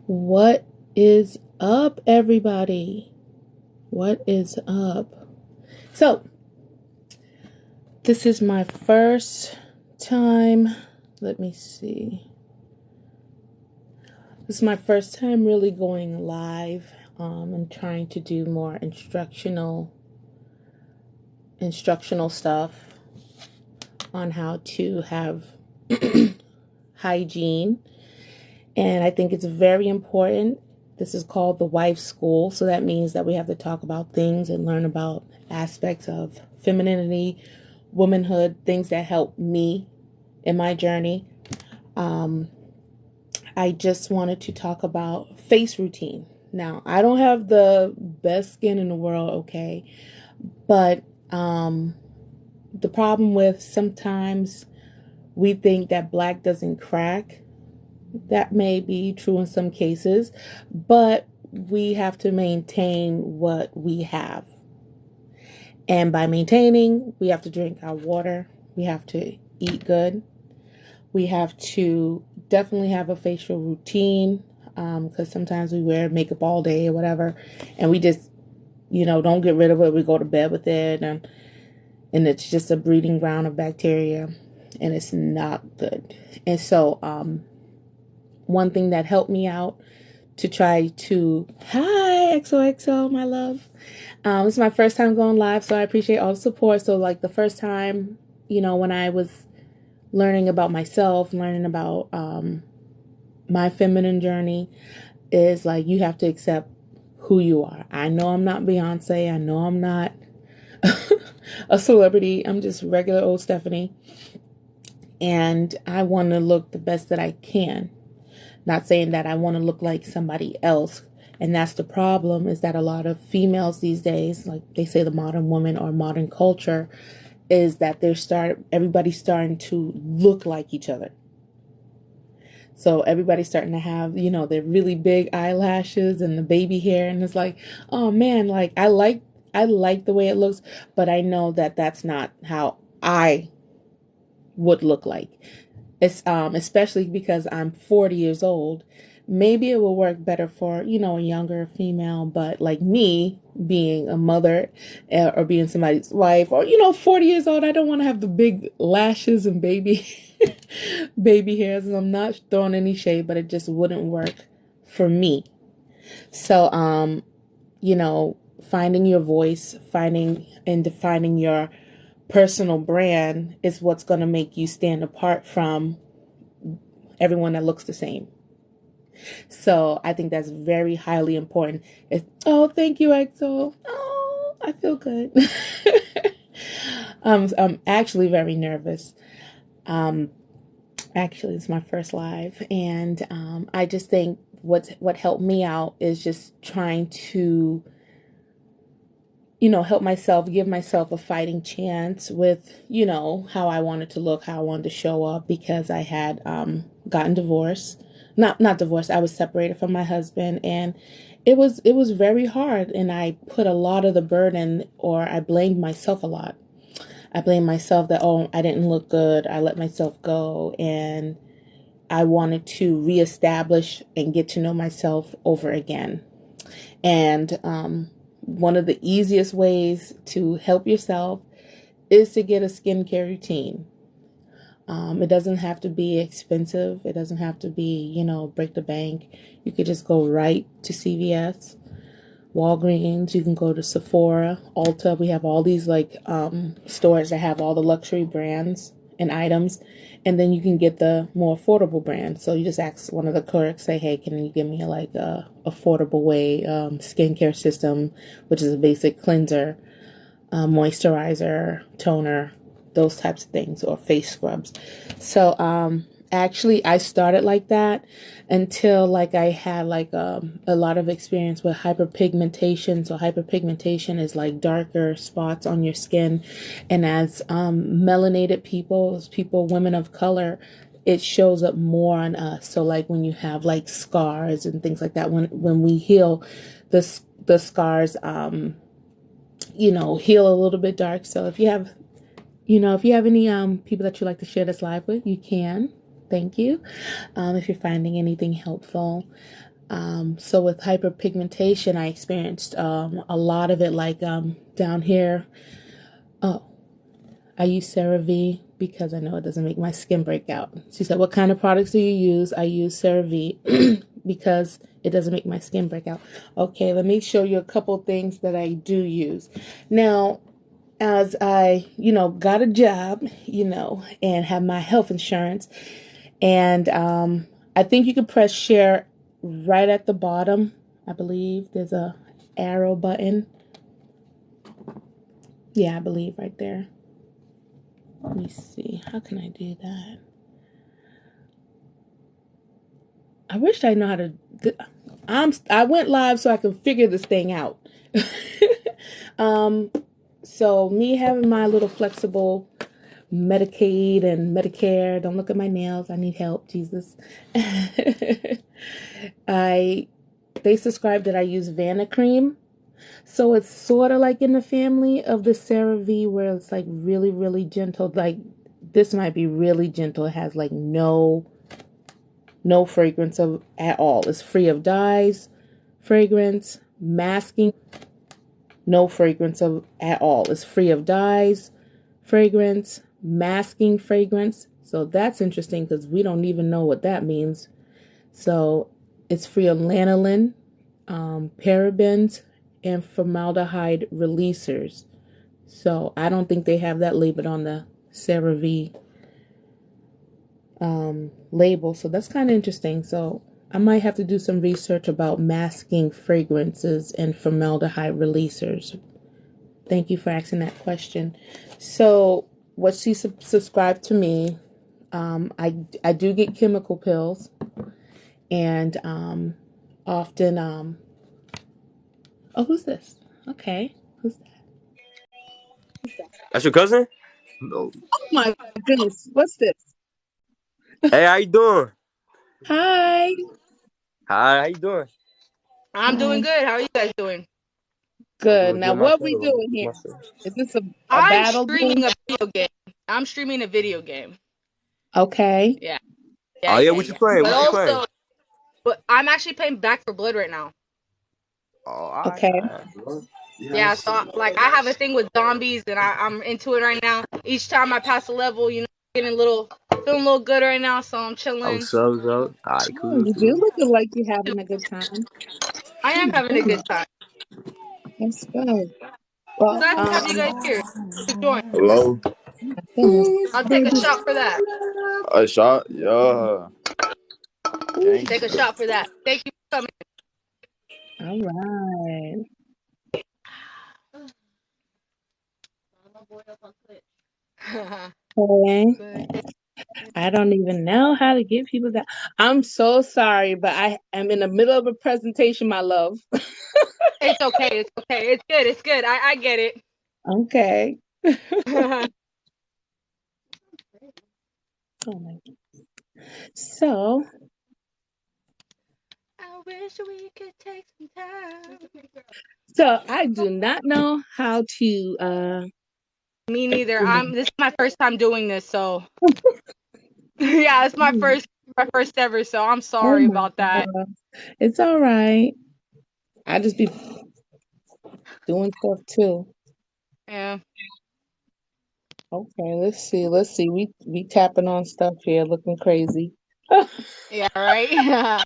What is up, everybody? What is up? So, this is my first time. Let me see. This is my first time really going live and trying to do more instructional stuff on how to have hygiene. And I think it's very important. This is called the wife school. So that means that we have to talk about things and learn about aspects of femininity, womanhood, things that help me in my journey. I just wanted to talk about face routine. Now, I don't have the best skin in the world, okay? But the problem with sometimes we think that black doesn't crack. That may be true in some cases, but we have to maintain what we have. And by maintaining, we have to drink our water. We have to eat good. We have to definitely have a facial routine because sometimes we wear makeup all day or whatever, and we just, don't get rid of it. We go to bed with it, and it's just a breeding ground of bacteria, and it's not good. And so, one thing that helped me out to try to, hi, XOXO, my love. This is my first time going live, so I appreciate all the support. So like the first time, when I was learning about myself, learning about my feminine journey, is like you have to accept who you are. I know I'm not Beyonce. I know I'm not a celebrity. I'm just regular old Stephanie. And I want to look the best that I can. Not saying that I want to look like somebody else. And that's the problem, is that a lot of females these days, like they say the modern woman or modern culture, is that everybody's starting to look like each other. So everybody's starting to have, their really big eyelashes and the baby hair. And it's like, oh man, like I like the way it looks, but I know that that's not how I would look like. It's especially because I'm 40 years old. Maybe it will work better for, a younger female, but like me being a mother or being somebody's wife or, 40 years old, I don't want to have the big lashes and baby hairs. And I'm not throwing any shade, but it just wouldn't work for me. So, finding your voice, finding and defining your personal brand is what's going to make you stand apart from everyone that looks the same. So I think that's very highly important. Thank you, EXO. Oh, I feel good. I'm actually very nervous. Actually, it's my first live, and I just think what helped me out is just trying to help myself, give myself a fighting chance with, how I wanted to look, how I wanted to show up, because I had gotten divorced. Not divorced. I was separated from my husband, and it was very hard, and I put a lot of the burden, or I blamed myself a lot. I blamed myself that, I didn't look good. I let myself go, and I wanted to reestablish and get to know myself over again. And one of the easiest ways to help yourself is to get a skincare routine. It doesn't have to be expensive. It doesn't have to be, break the bank. You could just go right to CVS, Walgreens. You can go to Sephora, Ulta. We have all these stores that have all the luxury brands and items. And then you can get the more affordable brand. So you just ask one of the clerks, say, hey, can you give me a affordable way skincare system, which is a basic cleanser, moisturizer, toner, those types of things, or face scrubs. So actually, I started like that until I had a lot of experience with hyperpigmentation. So hyperpigmentation is darker spots on your skin, and as melanated people, women of color, it shows up more on us. So when you have scars and things like that, when we heal, the scars heal a little bit dark. So if you have any people that you'd like to share this live with, you can. Thank you. If you're finding anything helpful. So with hyperpigmentation, I experienced a lot of it, like down here. Oh, I use CeraVe because I know it doesn't make my skin break out. She said, "What kind of products do you use?" I use CeraVe because it doesn't make my skin break out. Okay, let me show you a couple things that I do use. Now, as I, got a job, and have my health insurance, and I think you can press share right at the bottom. I believe there's a arrow button. Yeah, I believe right there. Let me see. How can I do that? I wish I know how to. I went live so I can figure this thing out. um, so me having my little flexible Medicaid and Medicare. Don't look at my nails. I need help, Jesus. I they subscribe that I use Vanna cream. So it's sort of like in the family of the CeraVe where it's like really, really gentle. Like this might be really gentle. It has like no fragrance of at all. It's free of dyes, fragrance, masking, no fragrance of at all. It's free of dyes, fragrance, masking fragrance. So that's interesting because we don't even know what that means. So it's free of lanolin, parabens, and formaldehyde releasers. So I don't think they have that labeled on the CeraVe label. So that's kind of interesting. So I might have to do some research about masking fragrances and formaldehyde releasers. Thank you for asking that question. So what she subscribed to me, I do get chemical pills, and often oh, who's this? Okay, who's that? That's your cousin? No. Oh my goodness, what's this? Hey, how you doing? Hi. Hi, how you doing? I'm doing Hi. good. How are you guys doing? I'm Good. doing Now good what we myself. doing here? myself. Is this a I'm battle streaming game? a video game. I'm streaming a video game. Okay. Yeah, Oh yeah, yeah, yeah, what you yeah. playing? But What you playing? also, but I'm actually playing Back for Blood right now. Oh, alright, Okay. alright. Yeah, so like I have a thing with zombies, and I'm into it right now. Each time I pass a level, getting a little, feeling a little good right now. So I'm Oh, chilling. so. Alright, Oh, cool, you do cool. looking like you're having a good time. I am That's having a good good. time. That's good. Well, Glad to have you guys here to join. Hello? my goodness, I'll take a baby. shot for that. A shot? Yeah. Ooh. Take a Gangster. shot for that. Thank you for All right. coming. Okay. But I don't even know how to get people that. I'm so sorry, but I am in the middle of a presentation, my love. it's okay. It's okay. It's good. It's good. I get it. Okay. I Oh my. So, wish we could take some time. so I do not know how to Me neither. This is my first time doing this, so yeah, it's my first ever, so I'm oh sorry my about that. God. It's all right. I just be doing stuff too. Yeah. Okay, let's see. Let's see. We tapping on stuff here, looking crazy. Yeah, right?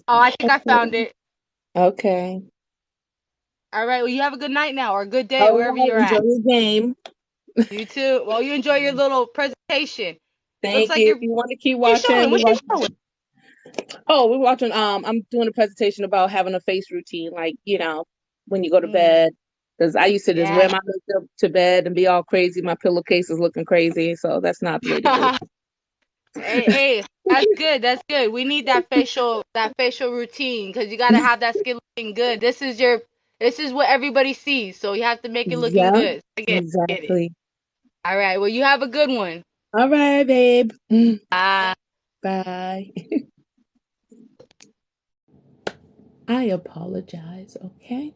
Oh, I think I found it. Okay. All right. Well, you have a good night now or a good day All wherever right. you're Enjoy at. your game. You too. Well, you enjoy your little presentation. Looks Thank like you. If you're you want to keep what you watching, showing? we What you watch. showing? Oh, we're watching. I'm doing a presentation about having a face routine, like when you go to Mm, bed. Because I used to just wear yeah. my makeup to bed and be all crazy. My pillowcase is looking crazy, so that's not the way to do Hey, that's good. That's good. We need that facial routine because you gotta it. have that skin looking good. This is what everybody sees, so you have to make it looking Yeah, good. I get it. I get it. exactly. All right. Well, you have a good one. All right, babe. Bye. Bye. I apologize, okay?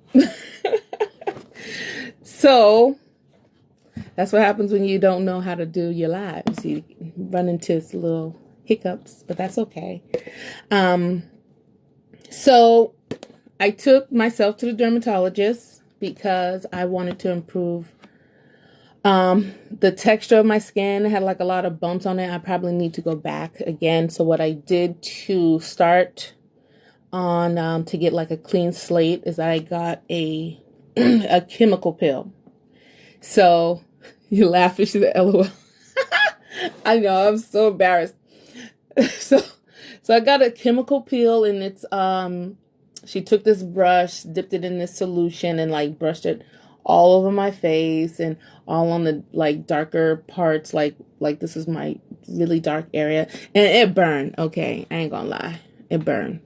So that's what happens when you don't know how to do your lives. You run into this little hiccups, but that's okay. So I took myself to the dermatologist because I wanted to improve the texture of my skin. Had like a lot of bumps on it. I probably need to go back again. So what I did to start on to get like a clean slate is I got a a chemical pill. So you laugh and she's like, LOL. I know, I'm so embarrassed. so so I got a chemical peel, and it's she took this brush, dipped it in this solution, and like brushed it all over my face and all on the like darker parts, like this is my really dark area, and it burned. Okay, I ain't gonna lie, it burned.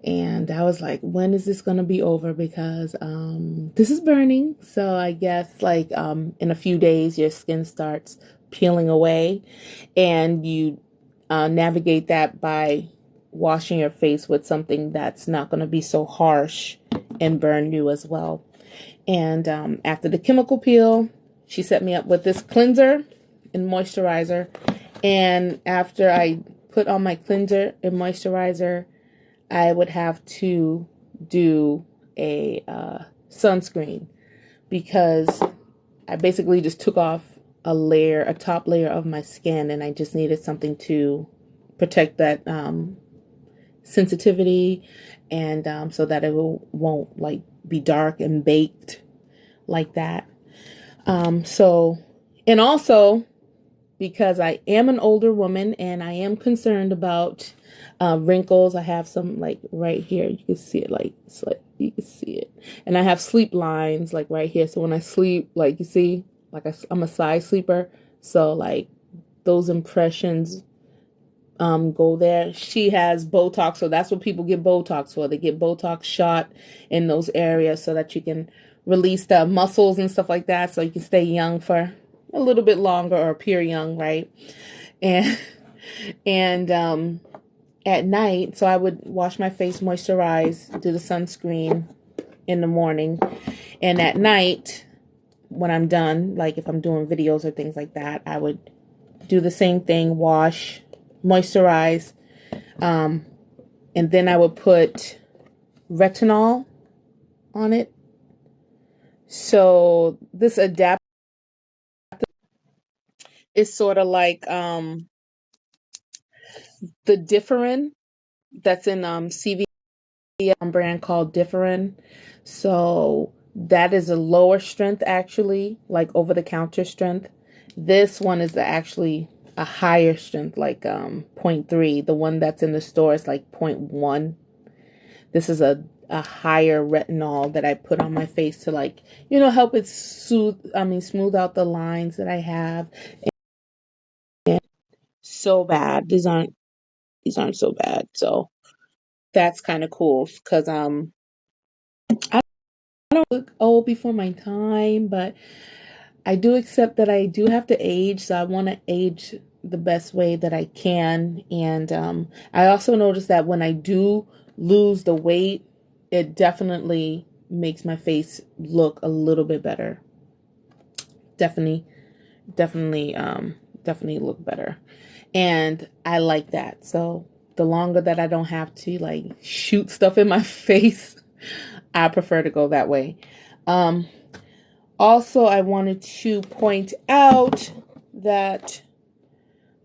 And I was like, when is this gonna be over? Because this is burning. So I guess like in a few days your skin starts peeling away, and you navigate that by washing your face with something that's not going to be so harsh and burn you as well. And after the chemical peel, she set me up with this cleanser and moisturizer. And after I put on my cleanser and moisturizer, I would have to do a sunscreen, because I basically just took off a top layer of my skin, and I just needed something to protect that sensitivity, and so that it won't like be dark and baked like that. So, and also because I am an older woman and I am concerned about wrinkles. I have some like right here. You can see it, like it's like you can see it, and I have sleep lines like right here. So when I sleep, like you see, like I'm a side sleeper, so like those impressions go there. She has Botox, so that's what people get Botox for. They get Botox shot in those areas so that you can release the muscles and stuff like that, so you can stay young for a little bit longer or appear young, right? And and at night, so I would wash my face, moisturize, do the sunscreen in the morning, and at night when I'm done, like if I'm doing videos or things like that, I would do the same thing, wash, moisturize, and then I would put retinol on it. So this adapter is sort of like the Differin that's in CVS brand called Differin. So that is a lower strength, actually, like over the counter strength. This one is actually a higher strength, like 0.3. The one that's in the store is like 0.1. This is a higher retinol that I put on my face to, like, help it smooth out the lines that I have. And so bad. These aren't so bad. So that's kind of cool, because I don't look old before my time, but I do accept that I do have to age, so I want to age the best way that I can. And I also notice that when I do lose the weight, it definitely makes my face look a little bit better. Definitely, definitely look better. And I like that. So the longer that I don't have to like shoot stuff in my face, I prefer to go that way. Also, I wanted to point out that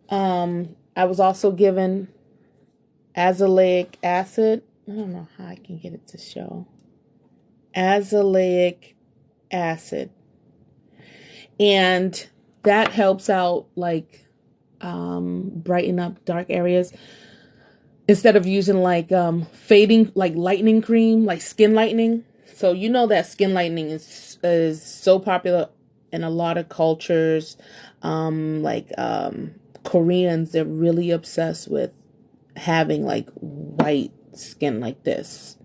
I was also given azelaic acid. I don't know how I can get it to show. Azelaic acid. And that helps out, like, brighten up dark areas. Instead of using like fading, like lightening cream, like skin lightening. So you know that skin lightening is so popular in a lot of cultures. Koreans, they're really obsessed with having like white skin like this.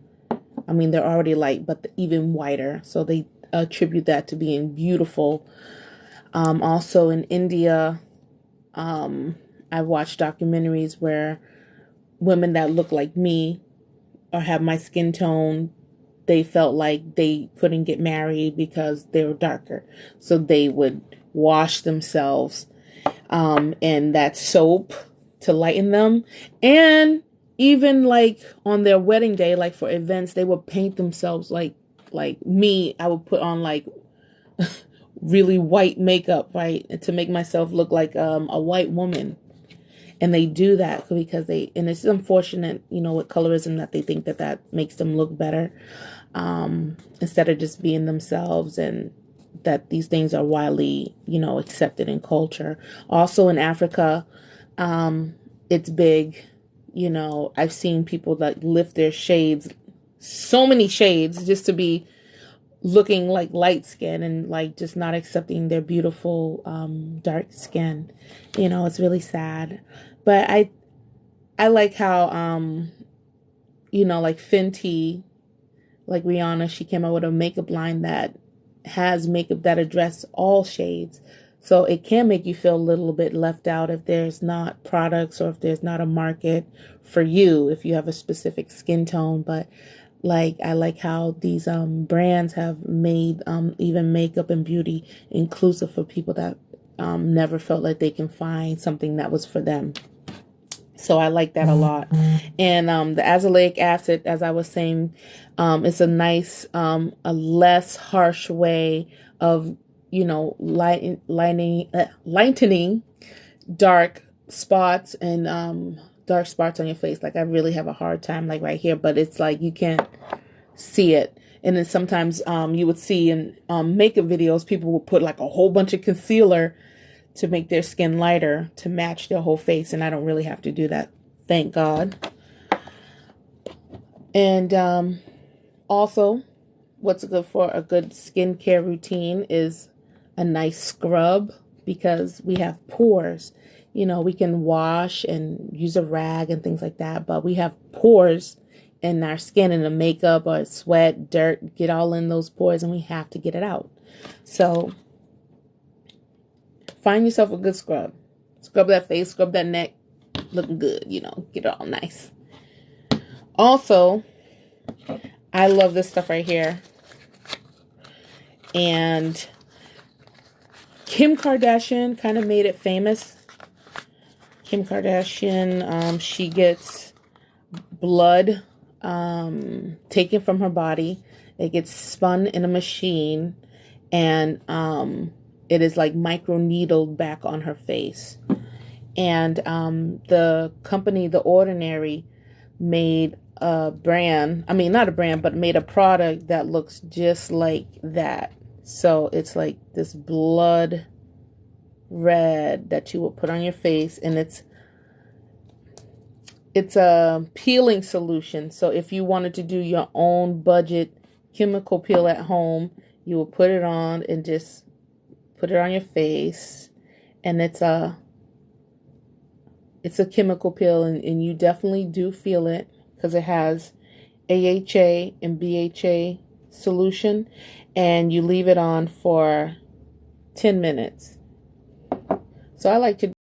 I mean, they're already light, but even whiter. So they attribute that to being beautiful. Also in India, I've watched documentaries where women that look like me or have my skin tone, they felt like they couldn't get married because they were darker. So they would wash themselves in that soap to lighten them. And even like on their wedding day, like for events, they would paint themselves like me. I would put on like really white makeup, right, to make myself look like a white woman. And they do that because and it's unfortunate, with colorism, that they think that makes them look better, instead of just being themselves, and that these things are widely, accepted in culture. Also in Africa, it's big. I've seen people that lift their shades, so many shades, just to be looking like light skin, and like just not accepting their beautiful dark skin. It's really sad. But I like how like Fenty, like Rihanna, she came out with a makeup line that has makeup that address all shades. So it can make you feel a little bit left out if there's not products, or if there's not a market for you, if you have a specific skin tone. But like, I like how these brands have made even makeup and beauty inclusive for people that never felt like they can find something that was for them. So I like that a lot. And the azelaic acid, as I was saying, it's a nice, a less harsh way of, lightening dark spots and dark spots on your face. Like, I really have a hard time, like right here, but it's like you can't see it. And then sometimes you would see in makeup videos, people will put like a whole bunch of concealer to make their skin lighter to match their whole face. And I don't really have to do that, thank God. And also, what's good for a good skincare routine is a nice scrub, because we have pores. We can wash and use a rag and things like that, but we have pores in our skin, and the makeup or sweat, dirt, get all in those pores, and we have to get it out. So find yourself a good scrub. Scrub that face, scrub that neck, looking good, get it all nice. Also, I love this stuff right here. And Kim Kardashian kind of made it famous. Kim Kardashian, she gets blood taken from her body. It gets spun in a machine, and it is like micro-needled back on her face. And the company, The Ordinary, made a brand, not a brand, but made a product that looks just like that. So it's like this blood red that you will put on your face, and it's a peeling solution. So if you wanted to do your own budget chemical peel at home, you will put it on and just put it on your face. And it's a chemical peel, and you definitely do feel it, because it has AHA and BHA solution, and you leave it on for 10 minutes. So I like to